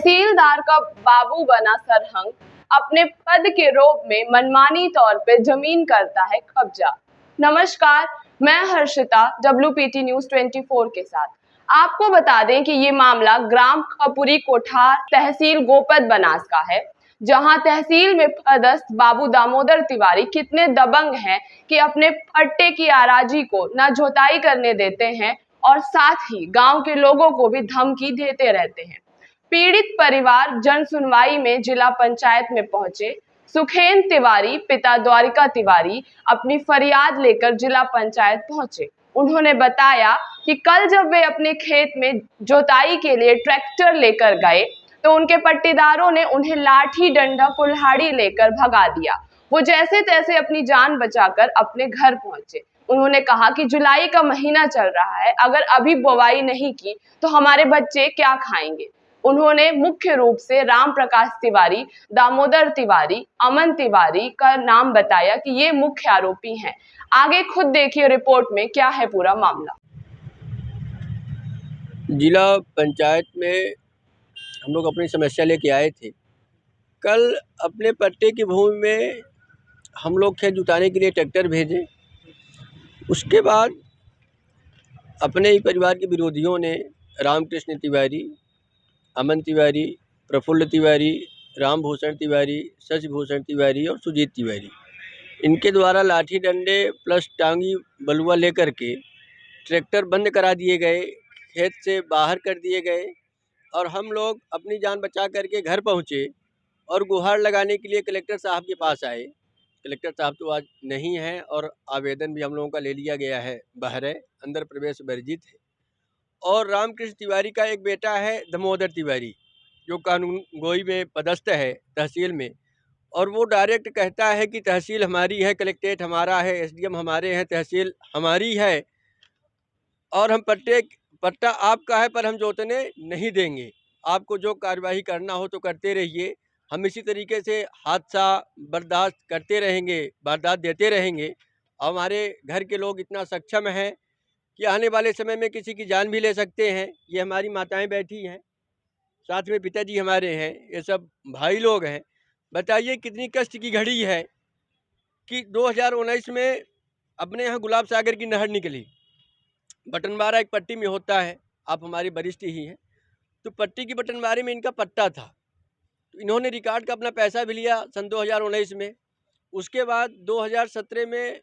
तहसीलदार का बाबू बना सरहंग अपने पद के रोब में मनमानी तौर पे जमीन करता है कब्जा। नमस्कार, मैं हर्षिता WPT न्यूज 24 के साथ। आपको बता दें कि ये मामला ग्राम खपुरी कोठार तहसील गोपद बनास का है, जहां तहसील में पदस्थ बाबू दामोदर तिवारी कितने दबंग हैं कि अपने पट्टे की आराजी को न जोताई करने देते हैं और साथ ही गांव के लोगों को भी धमकी देते रहते हैं। पीड़ित परिवार जन सुनवाई में जिला पंचायत में पहुंचे। सुखेन तिवारी पिता द्वारिका तिवारी अपनी फरियाद लेकर जिला पंचायत पहुंचे। उन्होंने बताया कि कल जब वे अपने खेत में जोताई के लिए ट्रैक्टर लेकर गए तो उनके पट्टीदारों ने उन्हें लाठी डंडा कुल्हाड़ी लेकर भगा दिया। वो जैसे तैसे अपनी जान बचाकर अपने घर पहुंचे। उन्होंने कहा कि जुलाई का महीना चल रहा है, अगर अभी बुवाई नहीं की तो हमारे बच्चे क्या खाएंगे। उन्होंने मुख्य रूप से राम प्रकाश तिवारी, दामोदर तिवारी, अमन तिवारी का नाम बताया कि ये मुख्य आरोपी हैं। आगे खुद देखिए रिपोर्ट में क्या है पूरा मामला। जिला पंचायत में हम लोग अपनी समस्या लेके आए थे। कल अपने पट्टे की भूमि में हम लोग खेत जुताने के लिए ट्रैक्टर भेजे। उसके बाद अपने ही परिवार के विरोधियों ने रामकृष्ण तिवारी, अमन तिवारी, प्रफुल्ल तिवारी, रामभूषण तिवारी, शशिभूषण तिवारी और सुजीत तिवारी, इनके द्वारा लाठी डंडे प्लस टांगी बलुआ लेकर के ट्रैक्टर बंद करा दिए गए, खेत से बाहर कर दिए गए और हम लोग अपनी जान बचा करके घर पहुँचे और गुहार लगाने के लिए कलेक्टर साहब के पास आए। कलेक्टर साहब तो आज नहीं हैं और आवेदन भी हम लोगों का ले लिया गया है, बाहर है, अंदर प्रवेश वर्जित है। और रामकृष्ण तिवारी का एक बेटा है दामोदर तिवारी, जो कानून गोई में पदस्थ है तहसील में, और वो डायरेक्ट कहता है कि तहसील हमारी है, कलेक्ट्रेट हमारा है, SDM हमारे हैं, तहसील हमारी है और हम पट्टा आपका है पर हम जोतने नहीं देंगे। आपको जो कार्यवाही करना हो तो करते रहिए, हम इसी तरीके से हादसा बर्दाश्त करते रहेंगे, वारदात देते रहेंगे। हमारे घर के लोग इतना सक्षम हैं कि आने वाले समय में किसी की जान भी ले सकते हैं। ये हमारी माताएं बैठी हैं, साथ में पिताजी हमारे हैं, ये सब भाई लोग हैं। बताइए कितनी कष्ट की घड़ी है कि 2019 में अपने यहाँ गुलाब सागर की नहर निकली। बटनबारा एक पट्टी में होता है, आप हमारे वरिष्ठ ही हैं, तो पट्टी की बटनबारे में इनका पट्टा था, तो इन्होंने रिकॉर्ड का अपना पैसा भी लिया सन 2019 में। उसके बाद 2017 में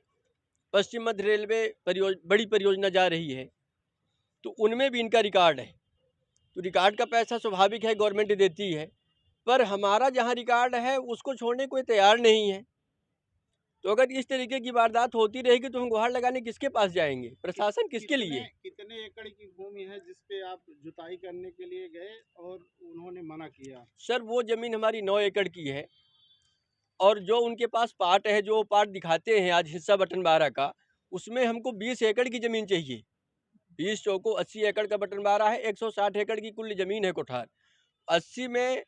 पश्चिम मध्य रेलवे बड़ी परियोजना जा रही है, तो उनमें भी इनका रिकॉर्ड है। तो रिकॉर्ड का पैसा स्वाभाविक है गवर्नमेंट देती है, पर हमारा जहाँ रिकॉर्ड है उसको छोड़ने कोई तैयार नहीं है। तो अगर इस तरीके की वारदात होती रहेगी तो हम गुहार लगाने किसके पास जाएंगे, प्रशासन किसके लिए? कितने एकड़ की भूमि है जिस पे आप जुताई करने के लिए गए और उन्होंने मना किया? सर वो ज़मीन हमारी 9 एकड़ की है और जो उनके पास पार्ट है, जो पार्ट दिखाते हैं आज हिस्सा बटनबारा का, उसमें हमको 20 एकड़ की ज़मीन चाहिए। 20 चौको 80 एकड़ का बटनबारा है, 160 एकड़ की कुल ज़मीन है कोठार। 80 में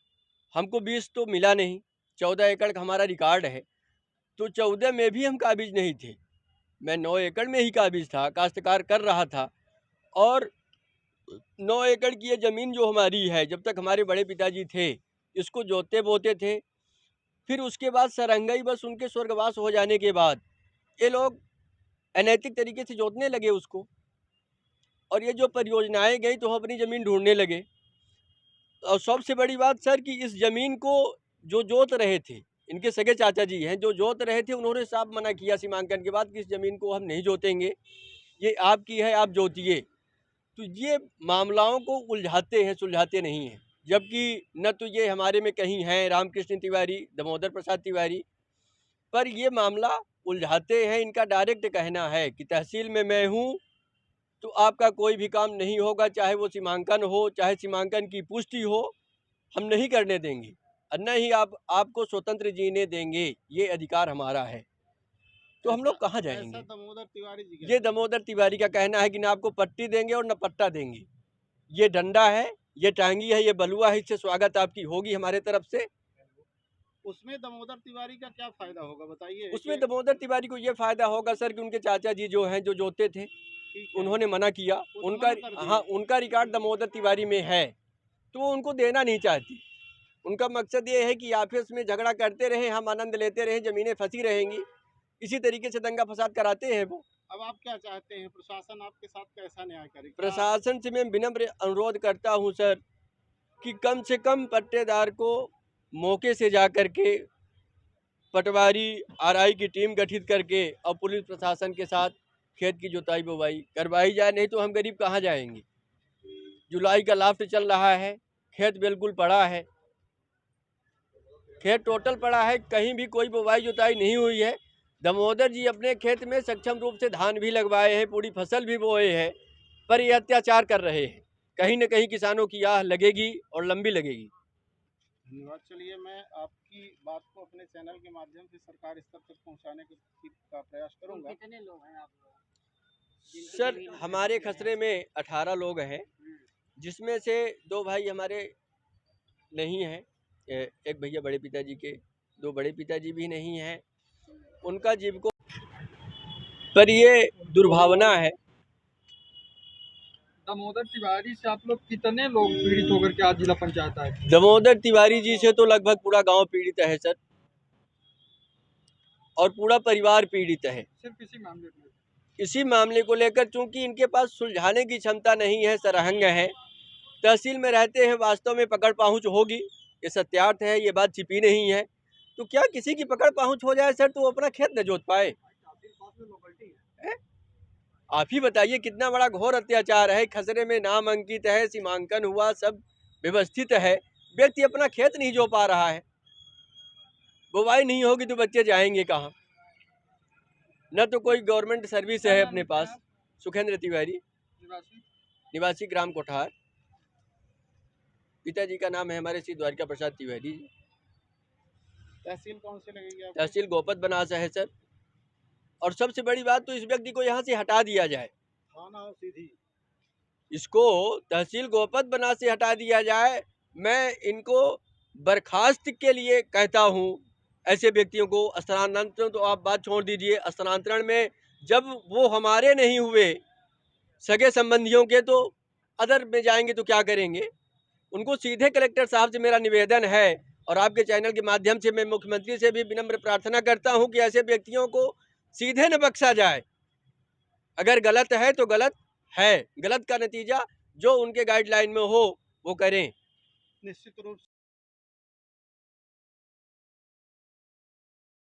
हमको 20 तो मिला नहीं, 14 एकड़ का हमारा रिकॉर्ड है, तो 14 में भी हम काबिज नहीं थे। मैं 9 एकड़ में ही काबिज था, काश्तकार कर रहा था। और 9 एकड़ की ये ज़मीन जो हमारी है, जब तक हमारे बड़े पिताजी थे इसको जोते बोते थे। फिर उसके बाद सरंगई बस उनके स्वर्गवास हो जाने के बाद ये लोग अनैतिक तरीके से जोतने लगे उसको, और ये जो परियोजनाएं गई तो हम अपनी ज़मीन ढूंढने लगे। और सबसे बड़ी बात सर कि इस ज़मीन को जो जोत रहे थे, इनके सगे चाचा जी हैं, जो जोत रहे थे, उन्होंने साफ मना किया सीमांकन के बाद कि इस ज़मीन को हम नहीं जोतेंगे, ये आपकी है, आप जोतिए। तो ये मामलाओं को उलझाते हैं, सुलझाते नहीं हैं। जबकि न तो ये हमारे में कहीं हैं रामकृष्ण तिवारी, दामोदर प्रसाद तिवारी, पर ये मामला उलझाते हैं। इनका डायरेक्ट कहना है कि तहसील में मैं हूँ तो आपका कोई भी काम नहीं होगा, चाहे वो सीमांकन हो, चाहे सीमांकन की पुष्टि हो, हम नहीं करने देंगे और न ही आपको स्वतंत्र जीने देंगे, ये अधिकार हमारा है। तो हम लोग कहाँ जाएंगे? दामोदर तिवारी जी ये दामोदर तिवारी का कहना है कि ना आपको पट्टी देंगे और न पट्टा देंगे। ये डंडा है, ये टांगी है, ये बलुआ है, इससे स्वागत आपकी होगी हमारे तरफ से। उसमें दामोदर तिवारी का क्या फायदा होगा बताइए? उसमें दामोदर तिवारी को ये फायदा होगा सर कि उनके चाचा जी जो हैं, जो जोते थे, उन्होंने मना किया। उनका रिकॉर्ड दामोदर तिवारी में है तो वो उनको देना नहीं चाहती। उनका मकसद ये है कि आपस में झगड़ा करते रहें, हम आनंद लेते रहें, ज़मीनें फंसी रहेंगी, इसी तरीके से दंगा फसाद कराते हैं वो। अब आप क्या चाहते हैं, प्रशासन आपके साथ कैसा न्याय करे? प्रशासन से मैं विनम्र अनुरोध करता हूं सर कि कम से कम पट्टेदार को मौके से जा कर के पटवारी आरआई की टीम गठित करके और पुलिस प्रशासन के साथ खेत की जुताई बुवाई करवाई जाए, नहीं तो हम गरीब कहाँ जाएंगे। जुलाई का लास्ट चल रहा है, खेत बिल्कुल पड़ा है, खेत टोटल पड़ा है, कहीं भी कोई बुवाई जुताई नहीं हुई है। दामोदर जी अपने खेत में सक्षम रूप से धान भी लगवाए हैं, पूरी फसल भी बोए हैं, पर ये अत्याचार कर रहे हैं। कहीं न कहीं किसानों की आह लगेगी और लंबी लगेगी। धन्यवाद। चलिए, मैं आपकी बात को अपने चैनल के माध्यम से सरकार स्तर तक पहुंचाने का प्रयास करूंगा। कितने लोग हैं आप लोग? सर हमारे खसरे में 18 लोग हैं, जिसमें से 2 भाई हमारे नहीं हैं, एक भैया बड़े पिताजी के, 2 बड़े पिताजी भी नहीं हैं, उनका जीविको पर ये दुर्भावना है। दामोदर तिवारी से आप लोग कितने लोग पीड़ित होकर के आज जिला पंचायत आए? दामोदर तिवारी जी से तो लगभग पूरा गांव पीड़ित है सर, और पूरा परिवार पीड़ित है। सिर्फ इसी मामले को लेकर, चूंकि इनके पास सुलझाने की क्षमता नहीं है, सरहंग है, तहसील में रहते हैं, वास्तव में पकड़ पहुंच होगी, ये सत्यार्थ है, ये बात छिपी नहीं है। तो क्या किसी की पकड़ पहुंच हो जाए सर तो वो अपना खेत न जोत पाए? आप ही बताइए, कितना बड़ा घोर अत्याचार है। खसरे में नाम अंकित है, सीमांकन हुआ, सब व्यवस्थित है, व्यक्ति अपना खेत नहीं जो पा रहा है। बुवाई नहीं होगी तो बच्चे जाएंगे कहाँ? न तो कोई गवर्नमेंट सर्विस है अपने पास। सुखेंद्र तिवारी, निवासी ग्राम कोठार, पिताजी का नाम है हमारे श्री द्वारिका प्रसाद तिवारी। तहसील कौन सी लगेगी आपको? तहसील गोपत बनासा है सर। और सबसे बड़ी बात तो इस व्यक्ति को यहाँ से हटा दिया जाए, थाना और सीधी इसको तहसील गोपत बना से हटा दिया जाए। मैं इनको बर्खास्त के लिए कहता हूँ। ऐसे व्यक्तियों को स्थानांतरण तो आप बात छोड़ दीजिए, स्थानांतरण में जब वो हमारे नहीं हुए, सगे संबंधियों के, तो अदर में जाएंगे तो क्या करेंगे? उनको सीधे कलेक्टर साहब से मेरा निवेदन है, और आपके चैनल के माध्यम से मैं मुख्यमंत्री से भी विनम्र प्रार्थना करता हूं कि ऐसे व्यक्तियों को सीधे न बख्शा जाए। अगर गलत है तो गलत है, गलत का नतीजा जो उनके गाइडलाइन में हो वो करें। निश्चित रूप